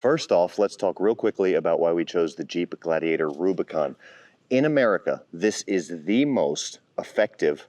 First off, let's talk real quickly about why we chose the Jeep Gladiator Rubicon. In America, this is the most effective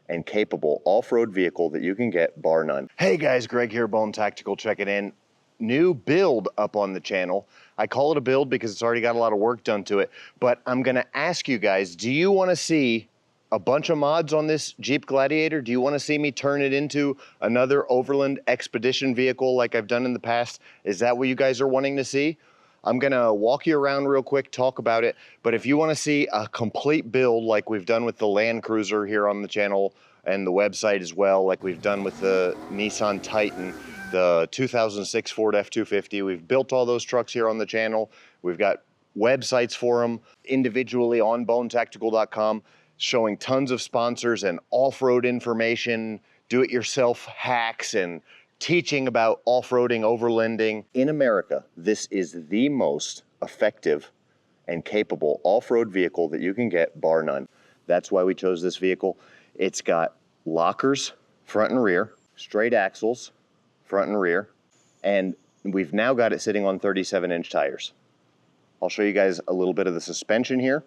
and capable off-road vehicle that you can get, bar none. Hey guys, Greg here, Bone Tactical, checking in. New build up on the channel. I call it a build because it's already got a lot of work done to it, but I'm gonna ask you guys, do you wanna see a bunch of mods on this Jeep Gladiator? Do you wanna see me turn it into another overland expedition vehicle like I've done in the past? Is that what you guys are wanting to see? I'm gonna walk you around real quick, talk about it, but if you wanna see a complete build like we've done with the Land Cruiser here on the channel and the website as well, like we've done with the Nissan Titan, the 2006 Ford F-250, we've built all those trucks here on the channel. We've got websites for them individually on bonetactical.com, showing tons of sponsors and off-road information, do-it-yourself hacks, and teaching about off-roading, overlanding. In America, this is the most effective and capable off-road vehicle that you can get, bar none. That's why we chose this vehicle. It's got lockers, front and rear, straight axles, front and rear, and we've now got it sitting on 37-inch tires. I'll show you guys a little bit of the suspension here,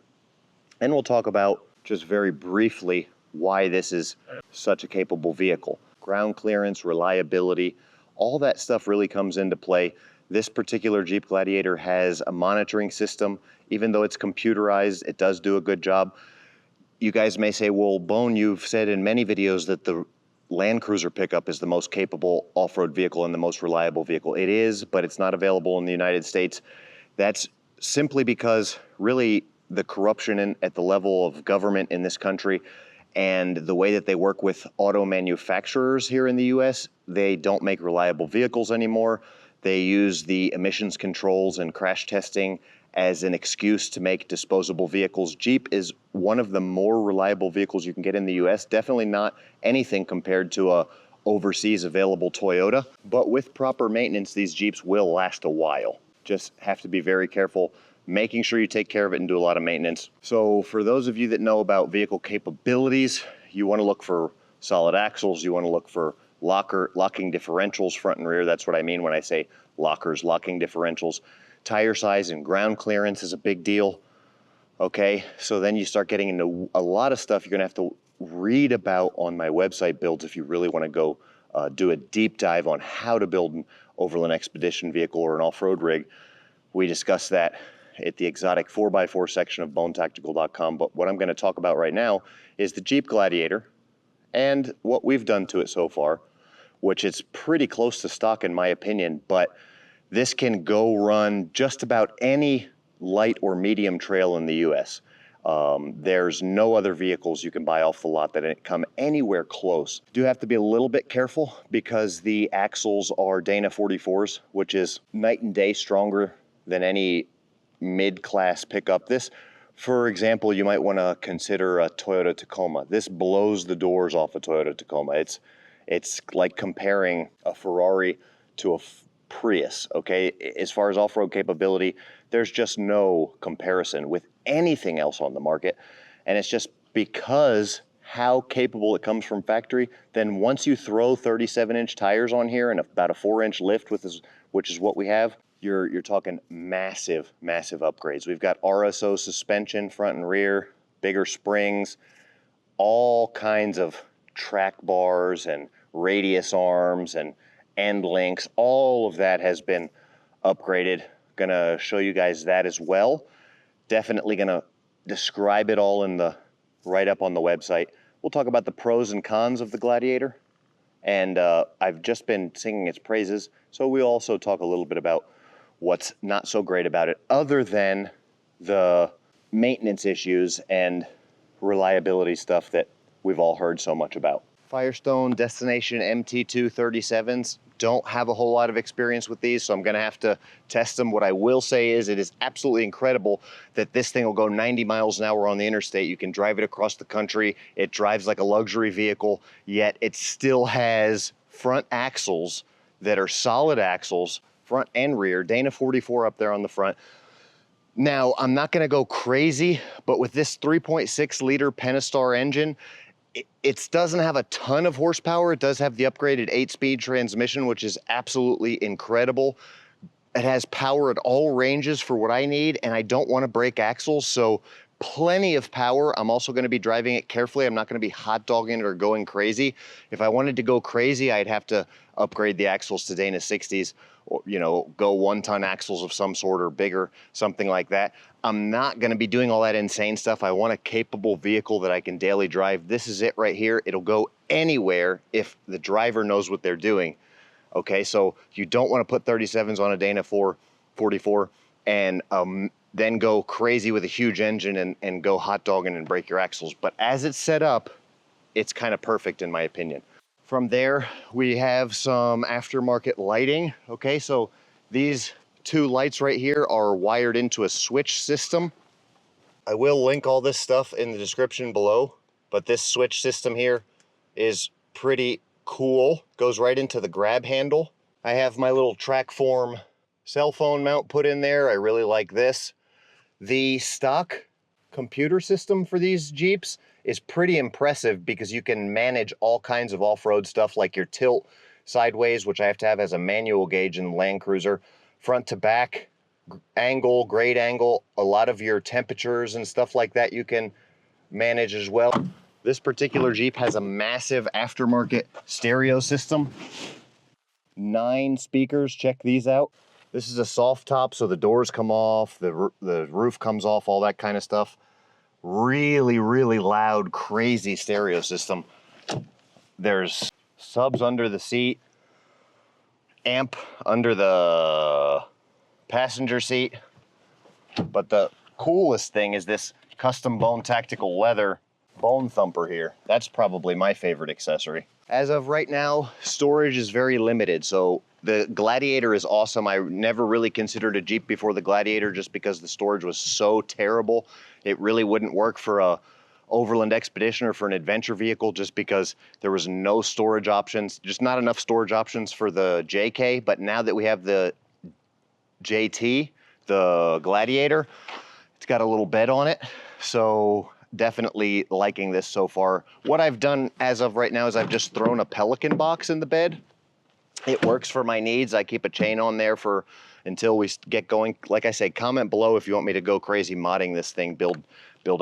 and we'll talk about just very briefly why this is such a capable vehicle. Ground clearance, reliability, all that stuff really comes into play. This particular Jeep Gladiator has a monitoring system. Even though it's computerized, it does do a good job. You guys may say, well, Bone, you've said in many videos that the Land Cruiser pickup is the most capable off-road vehicle and the most reliable vehicle. It is, but it's not available in the United States. That's simply because really the corruption at the level of government in this country and the way that they work with auto manufacturers here in the US, they don't make reliable vehicles anymore. They use the emissions controls and crash testing as an excuse to make disposable vehicles. Jeep is one of the more reliable vehicles you can get in the US, definitely not anything compared to a overseas available Toyota, but with proper maintenance, these Jeeps will last a while. Just have to be very careful, making sure you take care of it and do a lot of maintenance. So for those of you that know about vehicle capabilities, you want to look for solid axles, you want to look for locking differentials front and rear. That's what I mean when I say lockers, locking differentials. Tire size and ground clearance is a big deal. Okay, so then you start getting into a lot of stuff you're gonna have to read about on my website builds if you really wanna go do a deep dive on how to build an overland expedition vehicle or an off-road rig. We discussed that at the exotic 4x4 section of bonetactical.com, but what I'm gonna talk about right now is the Jeep Gladiator and what we've done to it so far, which is pretty close to stock in my opinion, but this can go run just about any light or medium trail in the US. There's no other vehicles you can buy off the lot that come anywhere close. You do have to be a little bit careful because the axles are Dana 44s, which is night and day stronger than any mid-class pickup. This, for example, you might want to consider a Toyota Tacoma. This blows the doors off a Toyota Tacoma. It's like comparing a Ferrari to a Prius, okay? As far as off-road capability, there's just no comparison with anything else on the market. And it's just because how capable it comes from factory, then once you throw 37-inch tires on here and about a 4-inch lift, which is what we have, you're talking massive, massive upgrades. We've got RSO suspension, front and rear, bigger springs, all kinds of track bars and radius arms and end links. All of that has been upgraded. Gonna show you guys that as well. Definitely gonna describe it all in the write-up on the website. We'll talk about the pros and cons of the Gladiator, and I've just been singing its praises, so we'll also talk a little bit about what's not so great about it, other than the maintenance issues and reliability stuff that we've all heard so much about. Firestone Destination MT2 37s. Don't have a whole lot of experience with these, so I'm gonna have to test them. What I will say is it is absolutely incredible that this thing will go 90 miles an hour on the interstate. You can drive it across the country. It drives like a luxury vehicle, yet it still has front axles that are solid axles, front and rear, Dana 44 up there on the front. Now, I'm not gonna go crazy, but with this 3.6 liter Pentastar engine, it doesn't have a ton of horsepower. It does have the upgraded 8-speed transmission, which is absolutely incredible. It has power at all ranges for what I need, and I don't want to break axles, so plenty of power. I'm also going to be driving it carefully. I'm not going to be hot dogging it or going crazy. If I wanted to go crazy, I'd have to upgrade the axles to Dana 60s, or, you know, go 1-ton axles of some sort or bigger, something like that. I'm not going to be doing all that insane stuff. I want a capable vehicle that I can daily drive. This is it right here. It'll go anywhere if the driver knows what they're doing. Okay, so you don't want to put 37s on a Dana 444 and then go crazy with a huge engine and go hot dogging and break your axles. But as it's set up, it's kind of perfect in my opinion. From there, we have some aftermarket lighting. Okay, so these two lights right here are wired into a switch system. I will link all this stuff in the description below, but this switch system here is pretty cool. Goes right into the grab handle. I have my little Trackform cell phone mount put in there. I really like this. The stock computer system for these Jeeps is pretty impressive because you can manage all kinds of off-road stuff like your tilt sideways, which I have to have as a manual gauge in the Land Cruiser, front to back angle, grade angle, a lot of your temperatures and stuff like that you can manage as well. This particular Jeep has a massive aftermarket stereo system. 9 speakers, check these out. This is a soft top, so the doors come off, the roof comes off, all that kind of stuff. Really, really loud, crazy stereo system. There's subs under the seat, amp under the passenger seat. But the coolest thing is this custom bone tactical leather bone thumper here. That's probably my favorite accessory. As of right now, storage is very limited. So the Gladiator is awesome. I never really considered a Jeep before the Gladiator just because the storage was so terrible. It really wouldn't work for a overland expedition or for an adventure vehicle just because there was no storage options, just not enough storage options for the JK. But now that we have the JT, the Gladiator, it's got a little bed on it. So definitely liking this so far. What I've done as of right now is I've just thrown a Pelican box in the bed. It works for my needs. I keep a chain on there for until we get going. Like I say, comment below if you want me to go crazy modding this thing, build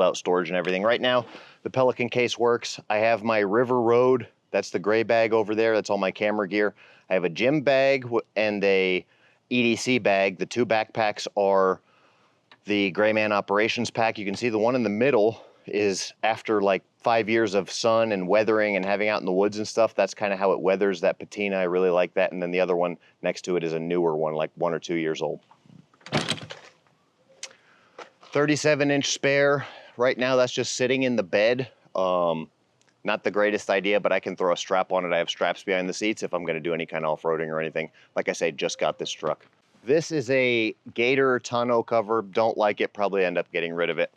out storage and everything. Right now, the Pelican case works. I have my River Road. That's the gray bag over there. That's all my camera gear. I have a gym bag and a EDC bag. The 2 backpacks are the Gray Man Operations pack. You can see the one in the middle is after like 5 years of sun and weathering and having out in the woods and stuff. That's kind of how it weathers, that patina. I really like that. And then the other one next to it is a newer one, like 1 or 2 years old. 37-inch spare. Right now that's just sitting in the bed. Not the greatest idea, but I can throw a strap on it. I have straps behind the seats if I'm going to do any kind of off-roading or anything. Like I say, just got this truck. This is a Gator tonneau cover. Don't like it, probably end up getting rid of it.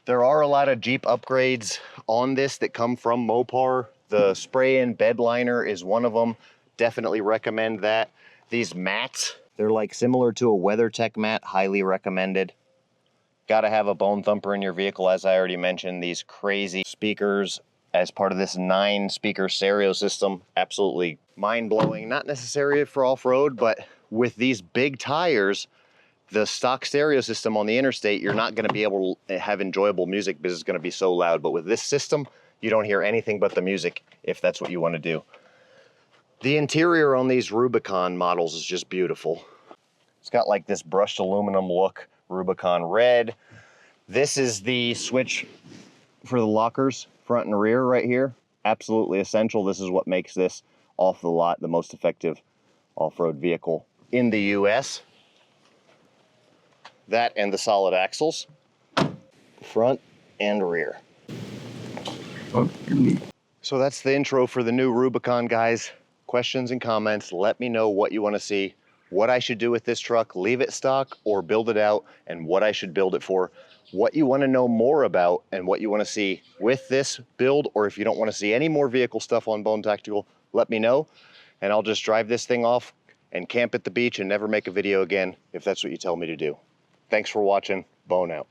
There are a lot of Jeep upgrades on this that come from Mopar. The spray-in bed liner is one of them. Definitely recommend that. These mats, they're like similar to a WeatherTech mat, highly recommended. Gotta have a bone thumper in your vehicle, as I already mentioned. These crazy speakers as part of this 9-speaker stereo system, absolutely mind-blowing. Not necessary for off-road, but with these big tires, the stock stereo system on the interstate, you're not going to be able to have enjoyable music because it's going to be so loud. But with this system, you don't hear anything but the music if that's what you want to do. The interior on these Rubicon models is just beautiful. It's got like this brushed aluminum look, Rubicon red. This is the switch for the lockers, front and rear right here. Absolutely essential. This is what makes this off the lot the most effective off-road vehicle in the US. That and the solid axles, front and rear. So that's the intro for the new Rubicon, guys. Questions and comments, let me know what you want to see, what I should do with this truck, leave it stock or build it out, and what I should build it for, what you want to know more about and what you want to see with this build, or if you don't want to see any more vehicle stuff on Bone Tactical, let me know, and I'll just drive this thing off and camp at the beach and never make a video again if that's what you tell me to do. Thanks for watching. Bone out.